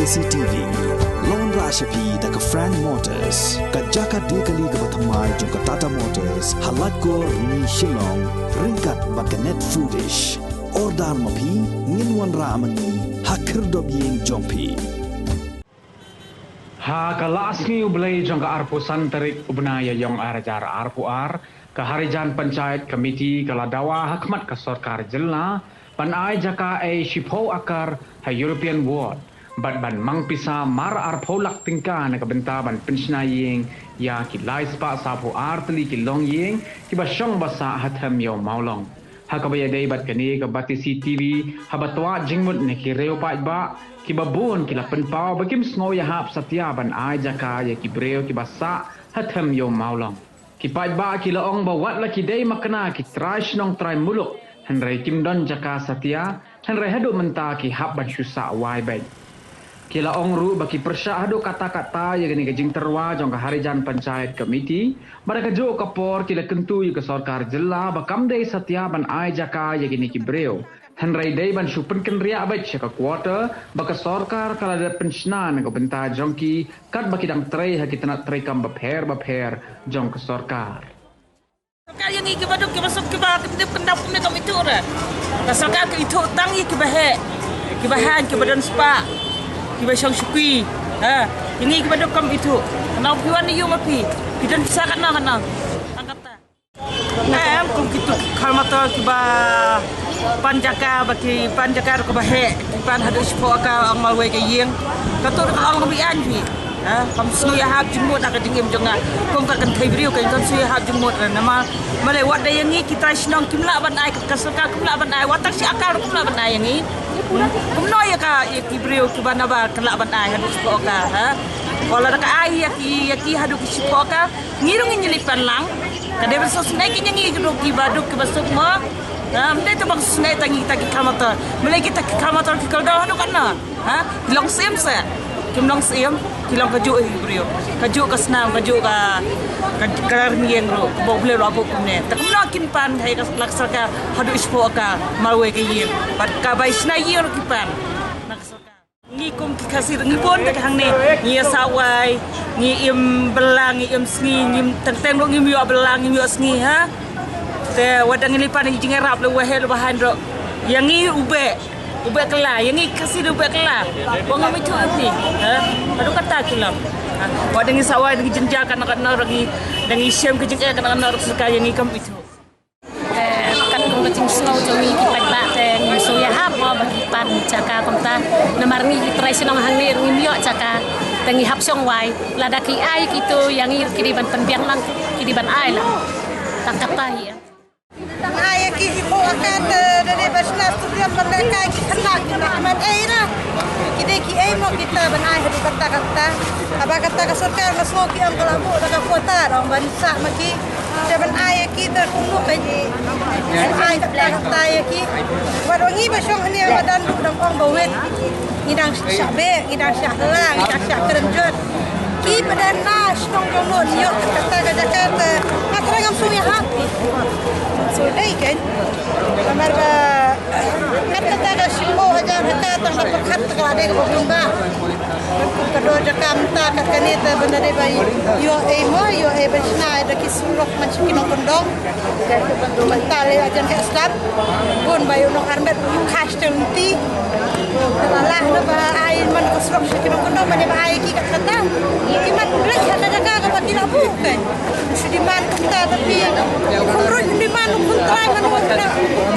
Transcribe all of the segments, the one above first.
KCTV Lon Rashapi daga Frank Motors kajaka dekali ga bathamai jong Tata Motors halat ko ni Shillong ringkat bakanet foodish ordal mapi nginwan ramani hakir dobyeng jongpi ha kalasni ublay jong arpu santarik ubnaya yong arajar arpu ar kaharijan panchayat komiti kaladawa hakmat ka sarkar jilla panai jaka shipo akar ha European Ward ban mangpisa mar arpo lak tingka na kabenta ban pensnayeng ya ki laispa sapu artli ki longyeng ki basyong basa hatam yo maulong hakabaya day bat kani ka bati CTV habatwa jingmut ne ki reo pa ba ki babun ki lapen pau bakim sngo ya hap satya ban ai jaka ya ki breo ki basa hatam yo maulong ki pa ba ki laong bawat la ki day makna ki trash nong try muluk henry kim don jaka satya henry hadu menta ki hap ban syusa wai bai Kila ongru bagi persahadu kata-kata yang gini kejing terwa jong harijan panchayat komiti mereka jo kapor kila kentu ke sarkar jilla bakam dei satya ban ai jaka yang gini kibreo henry dei ban supen kenria abet ka quarter baka sarkar kala da pensiunan ko benta jongki kat baki dang trei ha kitna trei kam bapher jong ke sarkar yang iki baduk ke masuk ke ba ke pendap ne kam itu ora sarkar ke itu tang iki bahe ke bahan ke badan spa kiba syang syukui ini kiba dokam itu kenal piwan ni mapi kidan bisa kana angkata kum kitu kalmata kiba panjaka baki panjaka ko bahe pan hadus po ka ang malwe ke yeng katur ka ang bian fi kam snu ya hab jumut aka dingim jonga kum ka kan thaibriu kan kan su ya hab jumut nama male wad dayangi kita snong kimla ban ai ka saka kimla ban ai watak si akal kimla ban ai yangi kumno ya ka ibriu kibana ba kala ban ai hadu spoka kalau ada ai ya ki hadu ki spoka ngirung nyelipan lang kade berso snai ki nyangi gro ki baduk ki basuk mo mde to bang snai tangi taki kamata mulai kita kamata ki kalda hanu kana long sim sa kim long sim ki long kaju ibriu kaju ka snam kaju ka karar mieng ro bo ble ro bo kumne takno kim pan hai ka laksaka hadu spoka malwe ke yir pat ka bai snai yir ki pan ni kum ki kasir ni pon tak hang ne ni sawai ni im belang ni im sngi ni teng ro ni mi belang ni mi sngi ha te wadang ni pan ni jingerap le wahe le bahan ro yang ni ube kela yang ni kasir ube kela wong mi tu ni adu kata kilam wadang ni sawai ni jenja kan lagi dangi shem ke jenja kan suka yang ni kam itu kan ko ting snow jomi ki pagba te ni so ya hap mo bagi pan jaka komta namar ni tradisional hang ni ngimyo jaka tangi hap song wai ladaki ai kitu yang ir kiriban penbiang lang kiriban ai lang takata ya ai ki ko akan dari basna studio mereka ki kena man ai na kide ki ai mo kita ban ai hadu kata aba kata ka sarkar masmo ki am kalamu daga kota orang bansa maki jaban ai ki ter kunu kaji ai kata ai ki warongi basyong ni adan dang ong bawet ngidang syabe ngidang syahla ngidang syakerenjot ki badan nas nong jongon yo kata ka Jakarta matrangam suya hati so dai kan kamar ba kata ka simo aja hata tang dapat ka ade ko bumba kado jakam ta kat kanita benare bai yo e besna da ki surok macam kinong kondong mentale ajan ka start pun bayu no armet kastel ti lah na ba ai man ko surok kinong kondong mane ba ai ki kat kata iman rek hada jaga ka pati na bukan di man kita tapi urut di man kuntrai man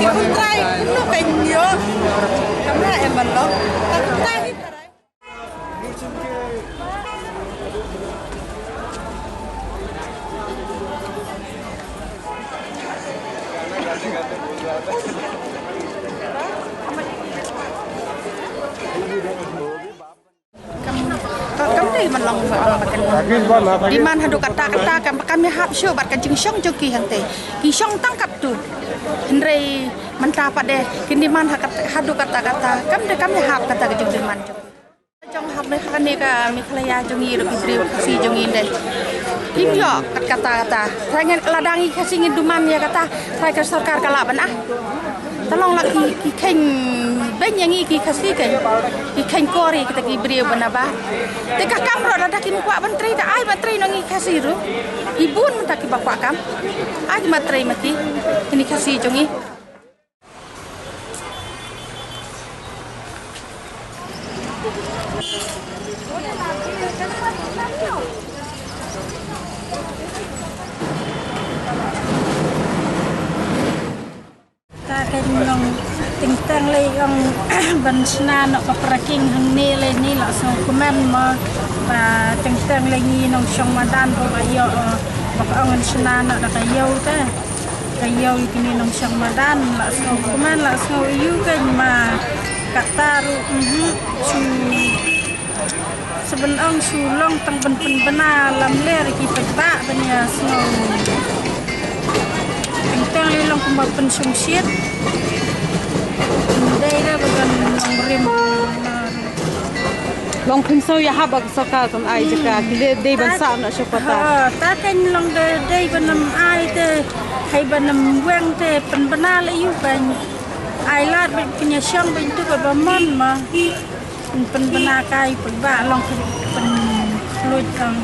di kuntrai no kan yo kamera emang lo tak man long makan di man hadu kata-kata kan kami hap syo bat kan jing syong joki hante ki syong tangkap tu henry menta pade kini man hadu kata-kata kami hap kata jing man jong hap le kan ka mi khlaya jongi ro ki briu si jongi de kimyo kata-kata rangen ladangi kasingin duman ya kata saya ke sarkar kala ban tolong lagi kiken banyak ni kasih kan kiken kori kita beri benaba teka kamro ada ki muka menteri tak ai menteri nangi kasih ru ibun tak ki bapak kam ai menteri mati ini kasih jongi yang tingtang le yang bansna nak keperaking hang ni le ni lah so komen ma tingtang le ni nong syong madan ro ayo bakang sna nak da kayo ta kayo ikini nong syong madan lah so komen lah so yu kan ma kata ru su sebenang sulong tang ben bena lam le ki peta benya so tingtang le long kumba pen sumsiet daerah bagan rim long prinso ya habak sokal kan ai jaka de bansa na syopata ta kan long de banam ai te hai banam weng te pen banal yu ban ai lat ben punya syang ben tu ba mon ma pen banakai pen ba long pen fluid ang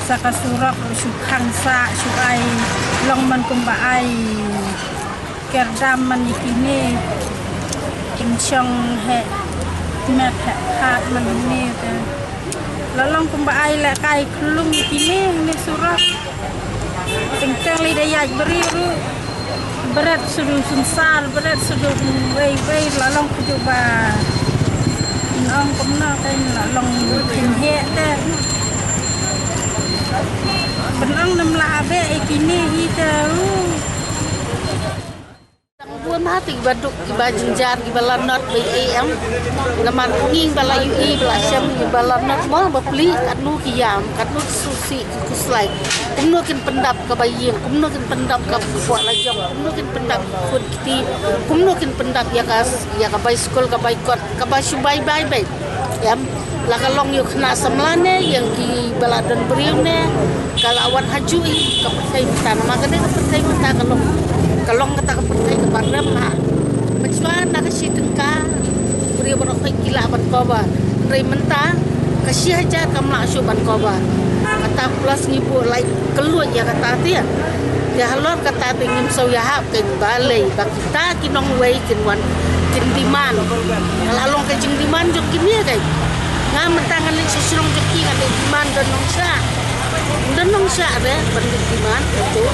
saka surak su khangsa su ai long man kum ba ai kerdam man ikini kincong he met hat man ni te lalong kumba ai la kai klung ikini ni surat tengteng li daya beri ru berat sudu sunsal berat sudu wei lalong kujuba inong kumna kan lalong kin he te benang nam la be ikini ite buat hati baduk bajinjar balanot BAM laman nging balayu belasem balanot mau beli kanu kiam kanu susi kuslai kumnokin pendap ke bayin kumnokin pendap ke buat lajong kumnokin pendap food kiti kumnokin pendap ya ka bai skol ka bai kot ka bai subai bai yam la kalong yuk kena semlane yang ki baladon beriune kalawan hajui ka pertai tan makane ka pertai ta kalong kata kepertai ke barem ha mencuan nak kasih tengka beri berok gila ban koba rei menta kasih aja kamla syuban koba kata plus ngibu lai keluar ya kata dia ya halor kata tingim so ya hap ken balai bak kita kinong wei kinwan kin diman lalong ke jing diman jok kini kai ngam mentangan li sesurong jeki kan diman dan nong sya re bendik diman itu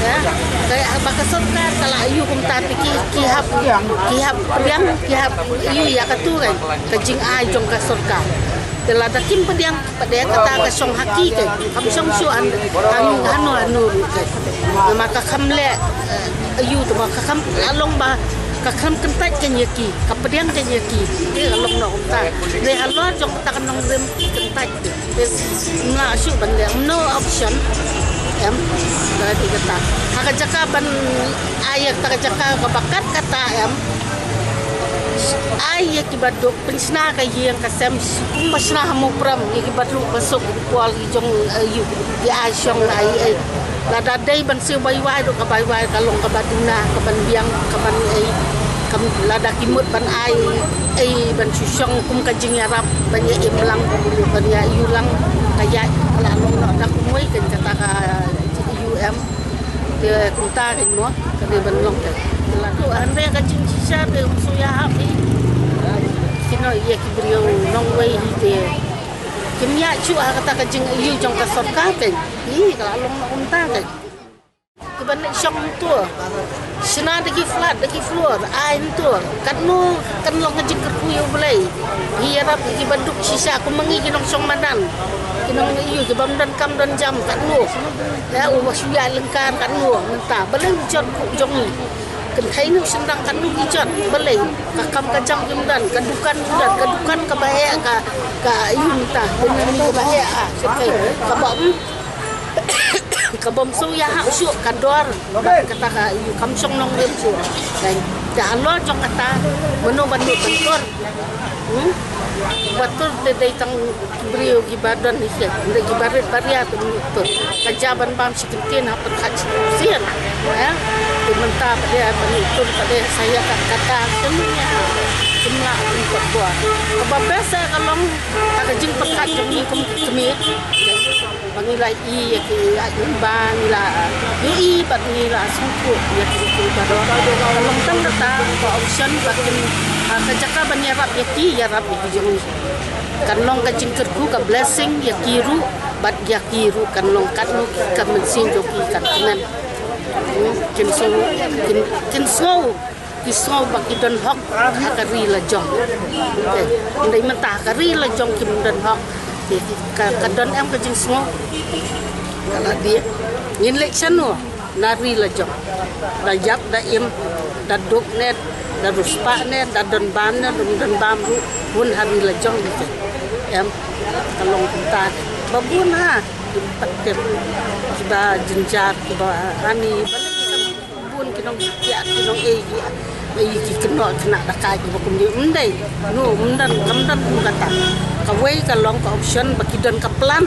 ya kayak bakal sokar kalau ayu kum tapi kihap pedang kihap ayu ya katu kan kejing ai jong ka sokar telah dakim pedang pada kata ka song haki kan kam song suan anu kan maka kamle ayu tu maka kam along ba kakam kentat kenyaki kapediang kenyaki dia along no umta re halor jong takan nong rem kentat na syu bande no option em tadi kata haka jaka ban ayak taka jaka bakat kata em ayak kibaduk pensna ka yang kasem masna hamu pram kibaduk masuk kual jong yu ya asyong ai lada dai ban siu bai wai do ka bai wai kalong ka baduna ka ban biang ka ban ai kam lada kimut ban ai ban susong kum ka jing yarap ban ya imlang ban ya yulang kaya ala long no dak moi kan kata ka UM de kunta kan mo ka de ban long ka la tu ande ka jing sisa de suya hapi kino ye ki brio nong wei de kimya chu kata ka jing yu jong ka sot ka kan ni kala long no kunta kan ban syong tu sina degi flat degi floor ain tu kan long ngejing kerku yu belai hiarap ki banduk sisa ku mengi kinong syong madan kinong yu ki bam dan kam dan jam kan lu ya wasya lengkar kan lu mentah belai jot ku jongi kan khai nu sendang kan lu jot belai ka kam ka jam dan kadukan ka bahaya ka yu mentah dengan ni ka bahaya sekai ka bom kabom so ya hak syuk kador kata ka yu kam song nong rem syuk dan Allah jong kata menu bantu tengkor. Betul dari tang beliau gibadan ni sih, dari gibarit baria tu kajaban bam sekitin apa kacian, ya. Dimentah pada betul pada saya kata semuanya semua untuk buat. Apa biasa kalau tak jeng pekat jeng kemit, panggilai i ke ban la i panggilai sungguh ya itu pada kalau tang kata option bagian kajaka banyarap yaki yarap dijung kanlong kajing kerku ka blessing yakiru bat yakiru kanlong kanu ka mensing joki kan kenan kinso bagi don hok akari la jong ndai mentah kari la jong kim don hok ka don em kajing smo kala dia ngin election no nari la jong da yap da im da duk net da ruspa ne da don ban ne don bam ru bun hari la jong gitu em kalong kita babun ha paket kita jenjar kita ani balik bun kinong ya kinong ki kena da kai ki bakum di mendai no mendan kamdan kata kawai kalong ka option baki don ka plan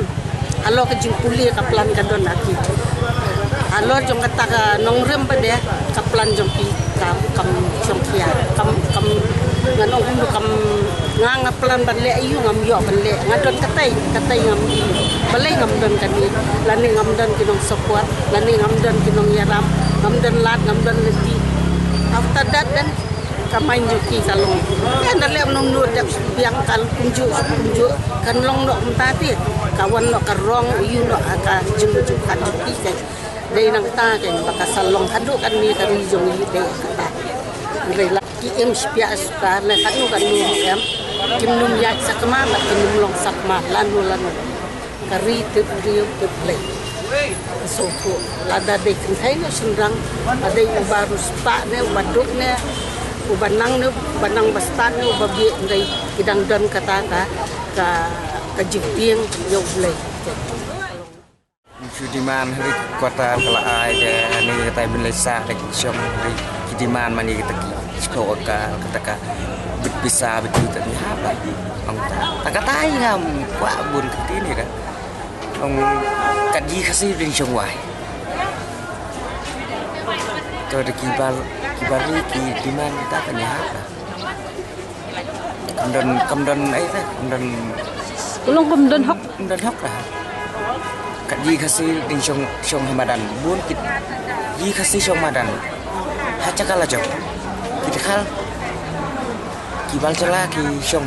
alo ka jingpuli ka plan ka don aki alo jong kata ka nongrem pa dia ka plan jong ki kam jong kia kam nganong undu kam nganga plan banle ayu ngam yo banle ngadon katai ngam balai ngam don kani lani ngam don kinong support lani ngam don kinong yaram ngam don lat ngam don leti after that dan kamain joki kalong kan dalem nong nur dak biang kal kunju kan long nok mtati kawan nok karong yu nok aka jung kan joki kan dei nang ta kan bakasalong hadu kan mi kari jong yu dei kata dei la ki em spia ska le kan nu em kim num ya sakma ba kim num long sakma lanu kari tip riu tip le so ko lada dei kan thai no sunrang adai baru spa ne waduk ne ubanang ne banang bastan ne babi dei kidang don kata ka jingtieng yo le Kidiman hari kota Kelai ni kata Malaysia lagi syom hari kidiman mani kita sekolah kata bisa betul tadi apa orang tak kata ngam kuat bun ketini kan orang kaji kasih dengan syongwai kalau ada kibali kidiman kita kan apa kemudian itu kemudian hok lah kat yi kasih ding syong Hamadan bun kit yi kasih syong Hamadan haca kala jong kita kal kibal cela ki syong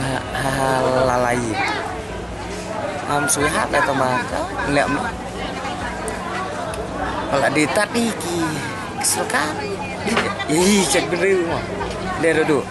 lalai suy hát lại tama lẹm kalau di tadi ki selka yi cek dulu mah dia duduk